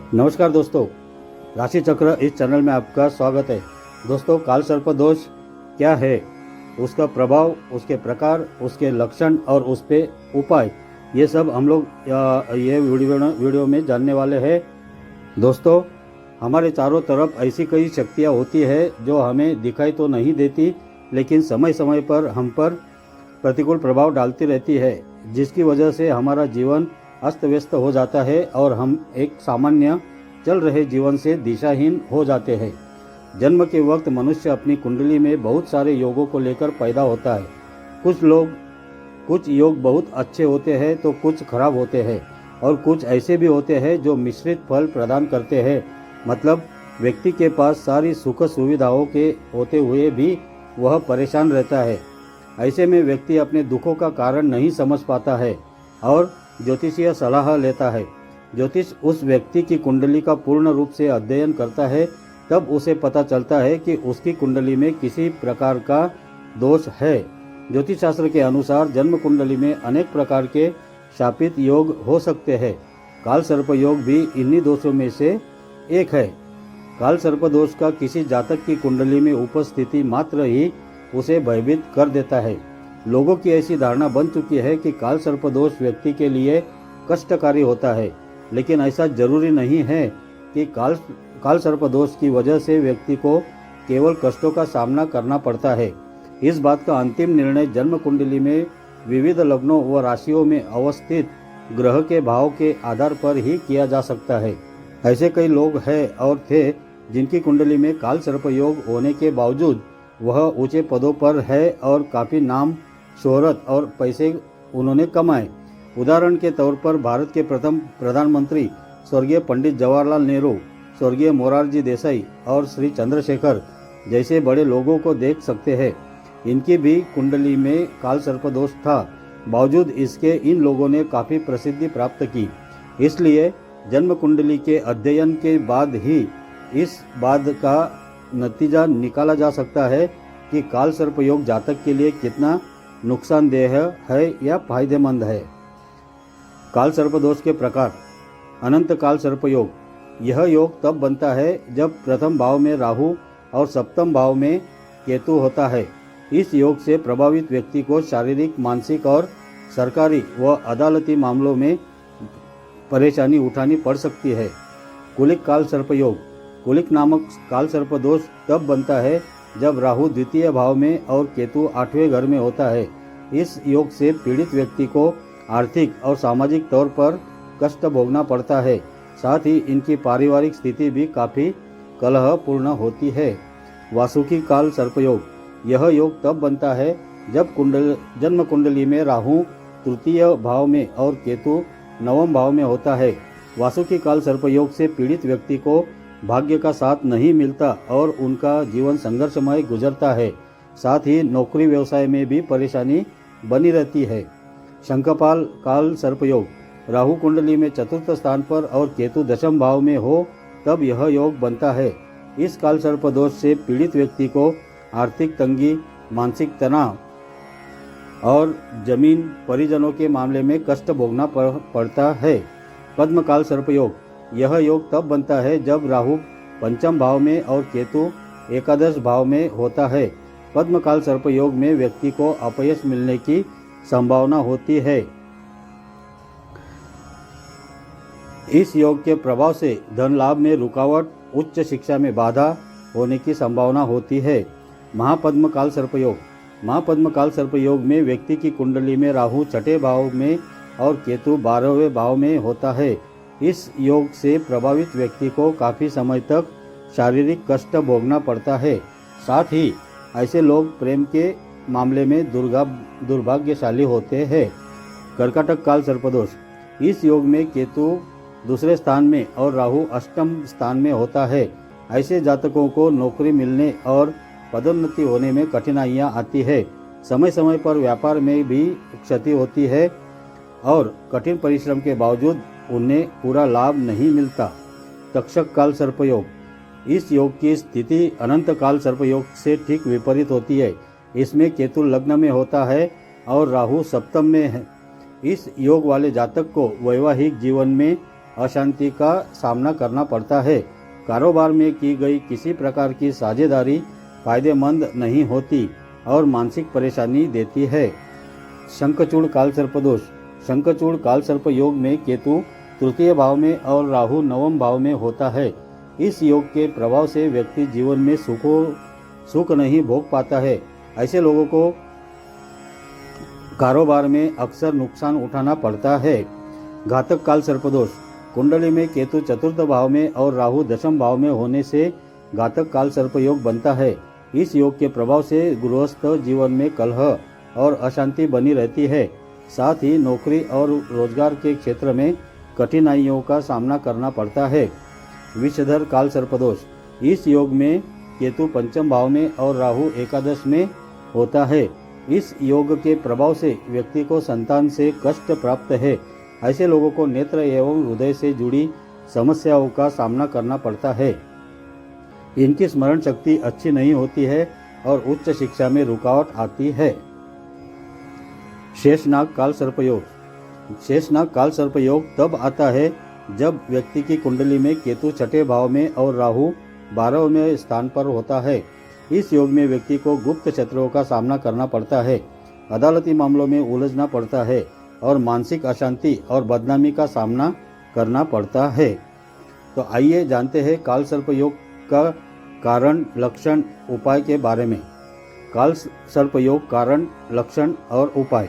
नमस्कार दोस्तों, राशि चक्र इस चैनल में आपका स्वागत है। दोस्तों, काल सर्प दोष क्या है, उसका प्रभाव, उसके प्रकार, उसके लक्षण और उस पे उपाय, ये सब हम लोग ये वीडियो में जानने वाले हैं। दोस्तों, हमारे चारों तरफ ऐसी कई शक्तियाँ होती है जो हमें दिखाई तो नहीं देती, लेकिन समय समय पर हम पर प्रतिकूल प्रभाव डालती रहती है, जिसकी वजह से हमारा जीवन अस्त व्यस्त हो जाता है और हम एक सामान्य चल रहे जीवन से दिशाहीन हो जाते हैं। जन्म के वक्त मनुष्य अपनी कुंडली में बहुत सारे योगों को लेकर पैदा होता है। कुछ योग बहुत अच्छे होते हैं तो कुछ खराब होते हैं, और कुछ ऐसे भी होते हैं जो मिश्रित फल प्रदान करते हैं। मतलब व्यक्ति के पास सारी सुख सुविधाओं के होते हुए भी वह परेशान रहता है। ऐसे में व्यक्ति अपने दुखों का कारण नहीं समझ पाता है और ज्योतिषीय सलाह लेता है। ज्योतिष उस व्यक्ति की कुंडली का पूर्ण रूप से अध्ययन करता है, तब उसे पता चलता है कि उसकी कुंडली में किसी प्रकार का दोष है। ज्योतिष शास्त्र के अनुसार जन्म कुंडली में अनेक प्रकार के शापित योग हो सकते हैं। काल सर्प योग भी इन्हीं दोषों में से एक है। काल सर्प दोष का किसी जातक की कुंडली में उपस्थिति मात्र ही उसे भयभीत कर देता है। लोगों की ऐसी धारणा बन चुकी है कि काल सर्प दोष व्यक्ति के लिए कष्टकारी होता है, लेकिन ऐसा जरूरी नहीं है कि काल सर्प दोष की वजह से व्यक्ति को केवल कष्टों का सामना करना पड़ता है। इस बात का अंतिम निर्णय जन्म कुंडली में विविध लग्नों व राशियों में अवस्थित ग्रह के भाव के आधार पर ही किया जा सकता है। ऐसे कई लोग हैं और थे जिनकी कुंडली में काल सर्प योग होने के बावजूद वह ऊंचे पदों पर है और काफ़ी नाम, शोहरत और पैसे उन्होंने कमाए। उदाहरण के तौर पर भारत के प्रथम प्रधानमंत्री स्वर्गीय पंडित जवाहरलाल नेहरू, स्वर्गीय मोरारजी देसाई और श्री चंद्रशेखर जैसे बड़े लोगों को देख सकते हैं। इनकी भी कुंडली में काल सर्प दोष था, बावजूद इसके इन लोगों ने काफ़ी प्रसिद्धि प्राप्त की। इसलिए जन्म कुंडली के अध्ययन के बाद ही इस बात का नतीजा निकाला जा सकता है कि काल सर्प योग जातक के लिए कितना नुकसानदेह है या फायदेमंद है। काल सर्प दोष के प्रकार। अनंत काल सर्प योग। यह योग तब बनता है जब प्रथम भाव में राहु और सप्तम भाव में केतु होता है। इस योग से प्रभावित व्यक्ति को शारीरिक, मानसिक और सरकारी व अदालती मामलों में परेशानी उठानी पड़ सकती है। कुलिक काल सर्प योग। कुलिक नामक काल सर्प दोष तब बनता है जब राहु द्वितीय भाव में और केतु 8वें घर में होता है। इस योग से पीड़ित व्यक्ति को आर्थिक और सामाजिक तौर पर कष्ट भोगना पड़ता है। साथ ही इनकी पारिवारिक स्थिति भी काफ़ी कलहपूर्ण होती है। वासुकी काल सर्प योग। यह योग तब बनता है जब जन्म कुंडली में राहु तृतीय भाव में और केतु 9वें भाव में होता है। वासुकी काल सर्प योग से पीड़ित व्यक्ति को भाग्य का साथ नहीं मिलता और उनका जीवन संघर्षमय गुजरता है। साथ ही नौकरी व्यवसाय में भी परेशानी बनी रहती है। शंखपाल काल सर्प योग। राहु कुंडली में चतुर्थ स्थान पर और केतु दशम भाव में हो तब यह योग बनता है। इस काल सर्प दोष से पीड़ित व्यक्ति को आर्थिक तंगी, मानसिक तनाव और जमीन परिजनों के मामले में कष्ट भोगना पड़ता है। पद्म काल सर्प योग। यह योग तब बनता है जब राहु पंचम भाव में और केतु एकादश भाव में होता है। पद्म काल सर्प योग में व्यक्ति को अपयश मिलने की संभावना होती है। इस योग के प्रभाव से धन लाभ में रुकावट, उच्च शिक्षा में बाधा होने की संभावना होती है। महापद्म काल सर्प योग। महापद्म काल सर्प योग में व्यक्ति की कुंडली में राहु 6ठे भाव में और केतु 12वें भाव में होता है। इस योग से प्रभावित व्यक्ति को काफ़ी समय तक शारीरिक कष्ट भोगना पड़ता है। साथ ही ऐसे लोग प्रेम के मामले में दुर्भाग्यशाली होते हैं। कर्कटक काल सर्पदोष। इस योग में केतु दूसरे स्थान में और राहु अष्टम स्थान में होता है। ऐसे जातकों को नौकरी मिलने और पदोन्नति होने में कठिनाइयां आती है। समय समय पर व्यापार में भी क्षति होती है और कठिन परिश्रम के बावजूद उन्हें पूरा लाभ नहीं मिलता। तक्षक काल सर्पयोग। इस योग की स्थिति अनंत काल सर्पयोग से ठीक विपरीत होती है। इसमें केतु लग्न में होता है और राहु सप्तम में है। इस योग वाले जातक को वैवाहिक जीवन में अशांति का सामना करना पड़ता है। कारोबार में की गई किसी प्रकार की साझेदारी फायदेमंद नहीं होती और मानसिक परेशानी देती है। शंखचूड़ कालसर्प दोष। शंखचूड़ कालसर्प योग में केतु तृतीय भाव में और राहु नवम भाव में होता है। इस योग के प्रभाव से व्यक्ति जीवन में सुख नहीं भोग पाता है। ऐसे लोगों को कारोबार में अक्सर नुकसान उठाना पड़ता है। घातक कालसर्प दोष। कुंडली में केतु चतुर्थ भाव में और राहु दशम भाव में होने से घातक कालसर्प योग बनता है। इस योग के प्रभाव से गृहस्थ जीवन में कलह और अशांति बनी रहती है। साथ ही नौकरी और रोजगार के क्षेत्र में कठिनाइयों का सामना करना पड़ता है। विषधर कालसर्प दोष। इस योग में केतु पंचम भाव में और राहु एकादश में होता है। इस योग के प्रभाव से व्यक्ति को संतान से कष्ट प्राप्त है। ऐसे लोगों को नेत्र एवं हृदय से जुड़ी समस्याओं का सामना करना पड़ता है। इनकी स्मरण शक्ति अच्छी नहीं होती है और उच्च शिक्षा में रुकावट आती है। शेषनाग कालसर्प योग। शेषनाग कालसर्प योग तब आता है जब व्यक्ति की कुंडली में केतु छठे भाव में और राहु 12वें स्थान पर होता है। इस योग में व्यक्ति को गुप्त शत्रुओं का सामना करना पड़ता है, अदालती मामलों में उलझना पड़ता है और मानसिक अशांति और बदनामी का सामना करना पड़ता है। तो आइए जानते हैं कालसर्प योग का कारण, लक्षण, उपाय के बारे में। कालसर्प योग कारण, लक्षण और उपाय।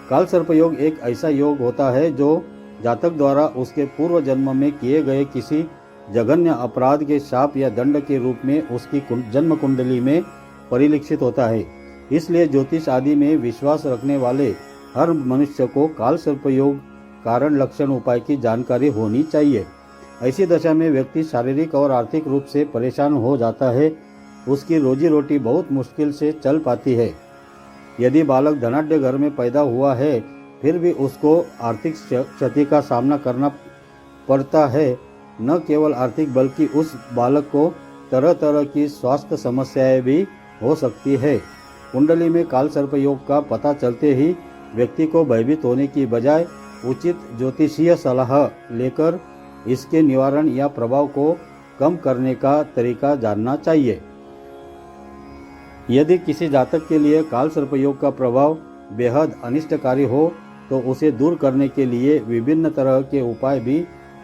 कालसर्प योग एक ऐसा योग होता है जो जातक द्वारा उसके पूर्व जन्म में किए गए किसी जघन्य अपराध के शाप या दंड के रूप में उसकी जन्म कुंडली में परिलक्षित होता है। इसलिए ज्योतिष आदि में विश्वास रखने वाले हर मनुष्य को कालसर्प योग कारण, लक्षण, उपाय की जानकारी होनी चाहिए। ऐसी दशा में व्यक्ति शारीरिक और आर्थिक रूप से परेशान हो जाता है। उसकी रोजी रोटी बहुत मुश्किल से चल पाती है। यदि बालक धनाढ्य घर में पैदा हुआ है फिर भी उसको आर्थिक क्षति का सामना करना पड़ता है। न केवल आर्थिक बल्कि उस बालक को तरह तरह की स्वास्थ्य समस्याएं भी हो सकती है। कुंडली में कालसर्प योग का पता चलते ही व्यक्ति को भयभीत होने की बजाय उचित ज्योतिषीय सलाह लेकर इसके निवारण या प्रभाव को कम करने का तरीका जानना चाहिए। यदि किसी जातक के लिए कालसर्प योग का प्रभाव बेहद अनिष्टकारी हो तो उसे दूर करने के लिए विभिन्न तरह के उपाय भी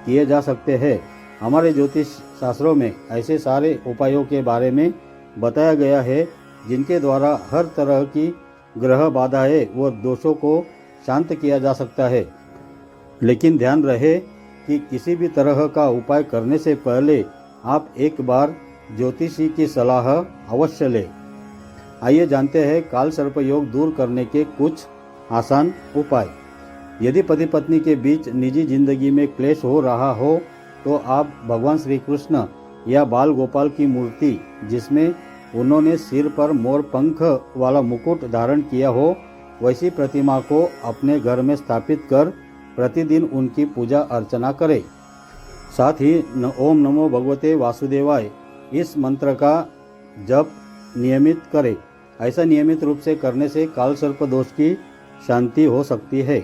किए जा सकते हैं। हमारे ज्योतिष शास्त्रों में ऐसे सारे उपायों के बारे में बताया गया है जिनके द्वारा हर तरह की ग्रह बाधाएं व दोषों को शांत किया जा सकता है। लेकिन ध्यान रहे कि किसी भी तरह का उपाय करने से पहले आप एक बार ज्योतिषी की सलाह अवश्य लें। आइए जानते हैं कालसर्प योग दूर करने के कुछ आसान उपाय। यदि पति पत्नी के बीच निजी जिंदगी में क्लेश हो रहा हो तो आप भगवान श्री कृष्ण या बाल गोपाल की मूर्ति जिसमें उन्होंने सिर पर मोर पंख वाला मुकुट धारण किया हो वैसी प्रतिमा को अपने घर में स्थापित कर प्रतिदिन उनकी पूजा अर्चना करें। साथ ही ओम नमो भगवते वासुदेवाय इस मंत्र का जप नियमित करें। ऐसा नियमित रूप से करने से कालसर्प दोष की शांति हो सकती है।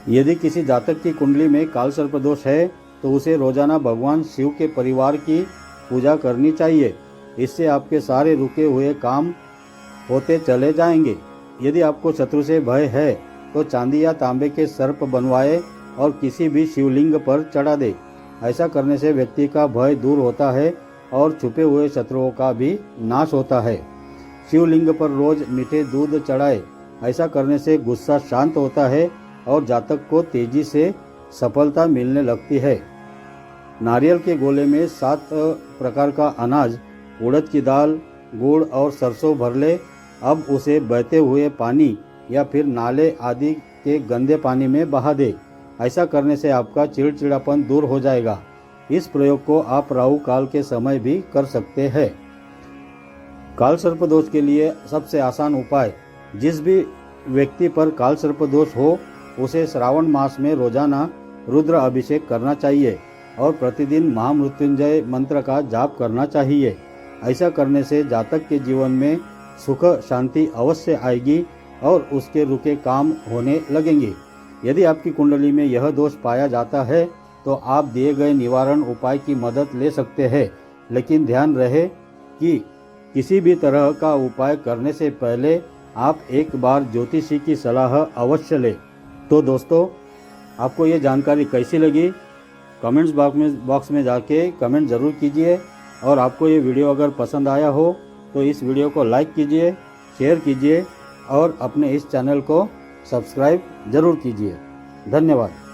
यदि किसी जातक की कुंडली में कालसर्प दोष है तो उसे रोजाना भगवान शिव के परिवार की पूजा करनी चाहिए। इससे आपके सारे रुके हुए काम होते चले जाएंगे। यदि आपको शत्रु से भय है तो चांदी या तांबे के सर्प बनवाए और किसी भी शिवलिंग पर चढ़ा दे। ऐसा करने से व्यक्ति का भय दूर होता है और छुपे हुए शत्रुओं का भी नाश होता है। शिवलिंग पर रोज मीठे दूध चढ़ाए। ऐसा करने से गुस्सा शांत होता है और जातक को तेजी से सफलता मिलने लगती है। नारियल के गोले में 7 प्रकार का अनाज, उड़द की दाल, गुड़ और सरसों भर ले। अब उसे बहते हुए पानी या फिर नाले आदि के गंदे पानी में बहा दे। ऐसा करने से आपका चिड़चिड़ापन दूर हो जाएगा। इस प्रयोग को आप राहु काल के समय भी कर सकते हैं। कालसर्प दोष के लिए सबसे आसान उपाय। जिस भी व्यक्ति पर कालसर्प दोष हो उसे श्रावण मास में रोजाना रुद्र अभिषेक करना चाहिए और प्रतिदिन महामृत्युंजय मंत्र का जाप करना चाहिए। ऐसा करने से जातक के जीवन में सुख शांति अवश्य आएगी और उसके रुके काम होने लगेंगे। यदि आपकी कुंडली में यह दोष पाया जाता है तो आप दिए गए निवारण उपाय की मदद ले सकते हैं। लेकिन ध्यान रहे कि किसी भी तरह का उपाय करने से पहले आप एक बार ज्योतिषी की सलाह अवश्य लें। तो दोस्तों, आपको ये जानकारी कैसी लगी कमेंट्स बॉक्स में जाके कमेंट ज़रूर कीजिए। और आपको ये वीडियो अगर पसंद आया हो तो इस वीडियो को लाइक कीजिए, शेयर कीजिए और अपने इस चैनल को सब्सक्राइब ज़रूर कीजिए। धन्यवाद।